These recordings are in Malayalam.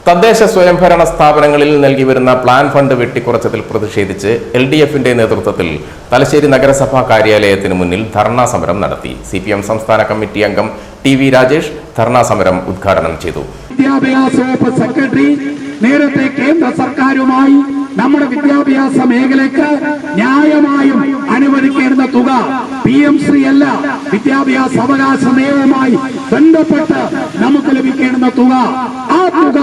തദ്ദേശ സ്വയംഭരണ സ്ഥാപനങ്ങളിൽ നൽകി വരുന്ന പ്ലാൻ ഫണ്ട് വെട്ടിക്കുറച്ചതിൽ പ്രതിഷേധിച്ച് LDF-ന്റെ നേതൃത്വത്തിൽ തലശ്ശേരി നഗരസഭാ കാര്യാലയത്തിന് മുന്നിൽ ധർണാ സമരം നടത്തി. CPM സംസ്ഥാന കമ്മിറ്റി അംഗം TV രാജേഷ് ധർണാ സമരം ഉദ്ഘാടനം ചെയ്തു. വിദ്യാഭ്യാസ വകുപ്പ് സെക്രട്ടറി നേരത്തെ കേന്ദ്ര സർക്കാരുമായി നമ്മുടെ വിദ്യാഭ്യാസ മേഖലയ്ക്ക് ന്യായമായും അനുവദിക്കേണ്ട തുക PMC അല്ല, വിദ്യാഭ്യാസ അവകാശ നിയമവുമായി ബന്ധപ്പെട്ട് നമുക്ക് ലഭിക്കേണ്ട തുക, ആ തുക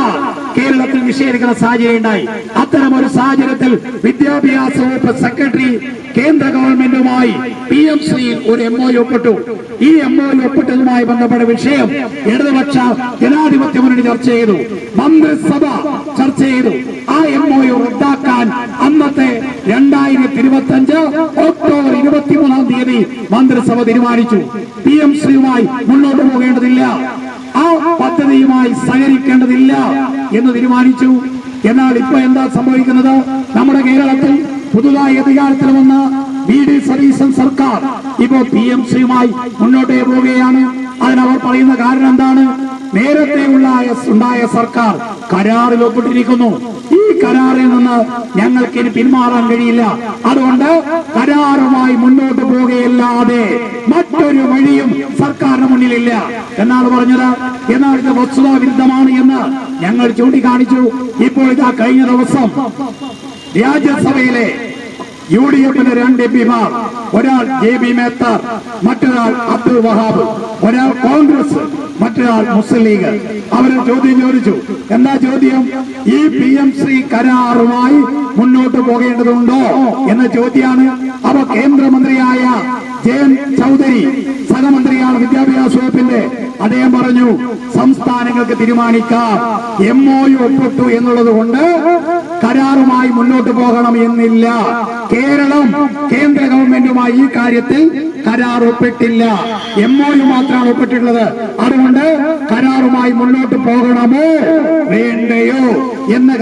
കേരളത്തിൽ നിഷേധിക്കുന്ന സാഹചര്യം ഉണ്ടായി. അത്തരമൊരു സാഹചര്യത്തിൽ വിദ്യാഭ്യാസ വകുപ്പ് സെക്രട്ടറി കേന്ദ്ര ഗവൺമെന്റുമായി PMC ഒരു MOU ഒപ്പിട്ടു. ഈ MOU ഒപ്പിട്ടതുമായി ബന്ധപ്പെട്ട വിഷയം ഇടതുപക്ഷ ജനാധിപത്യ മുന്നണി ചർച്ച ചെയ്തു, മന്ത്രിസഭ ചർച്ച ചെയ്തു. ആ MOU റദ്ദാക്കാൻ അന്നത്തെ 2025 ഒക്ടോബർ 23-ാം തീയതി മന്ത്രിസഭ തീരുമാനിച്ചു. PMC-യുമായി മുന്നോട്ട് പോകേണ്ടതില്ല, ആ പദ്ധതിയുമായി സഹകരിക്കേണ്ടതില്ല എന്ന് തീരുമാനിച്ചു. എന്നാൽ ഇപ്പൊ എന്താ സംഭവിക്കുന്നത്? നമ്മുടെ കേരളത്തിൽ പുതുതായി അധികാരത്തിൽ വന്ന VD സതീശൻ സർക്കാർ ഇപ്പോ PMC-യുമായി മുന്നോട്ടേ പോവുകയാണ്. അതിനവർ പറയുന്ന കാരണം എന്താണ്? നേരത്തെ ഉണ്ടായ സർക്കാർ കരാറിൽ ഒപ്പിട്ടിരിക്കുന്നു. ഈ കരാറിൽ നിന്ന് ഞങ്ങൾക്ക് ഇനി പിന്മാറാൻ കഴിയില്ല. അതുകൊണ്ട് കരാറുമായി മുന്നോട്ട് പോകുകയല്ലാതെ മറ്റൊരു വഴിയും സർക്കാരിന് മുന്നിലില്ല എന്നാണ് പറഞ്ഞത്. എന്നാൽ ഇത് വസ്തുതാവിരുദ്ധമാണ് എന്ന് ഞങ്ങൾ ചൂണ്ടിക്കാണിച്ചു. ഇപ്പോൾ ഇതാ കഴിഞ്ഞ ദിവസം രാജ്യസഭയിലെ UDF-ന്റെ 2 MPമാർ, ഒരാൾ JB മേത്തർ, മറ്റൊരാൾ അബ്ദുൽ വഹാബ്, ഒരാൾ കോൺഗ്രസ്, മറ്റൊരാൾ മുസ്ലിം ലീഗ്, അവര് ചോദ്യം ചോദിച്ചു. എന്താ ചോദ്യം? ഈ PMC കരാറുമായി മുന്നോട്ട് പോകേണ്ടതുണ്ടോ എന്ന ചോദ്യമാണ്. അപ്പൊ കേന്ദ്രമന്ത്രിയായ ജയന്ത് ചൗധരി, സഹമന്ത്രിയാണ് വിദ്യാഭ്യാസ വകുപ്പിന്റെ, അദ്ദേഹം പറഞ്ഞു സംസ്ഥാനങ്ങൾക്ക് തീരുമാനിക്കാം, MOU ഒപ്പിട്ടു എന്നുള്ളത് കൊണ്ട് കരാറുമായി മുന്നോട്ട് പോകണം എന്നില്ല. കേരളം കേന്ദ്ര ഗവൺമെന്റുമായി ഈ കാര്യത്തിൽ കരാർ ഒപ്പിട്ടില്ല, MOU മാത്രമാണ് ഒപ്പിട്ടിട്ടുള്ളത്. അതുകൊണ്ട് കരാറുമായി മുന്നോട്ട് പോകണമോ വേണ്ടയോ എന്ന്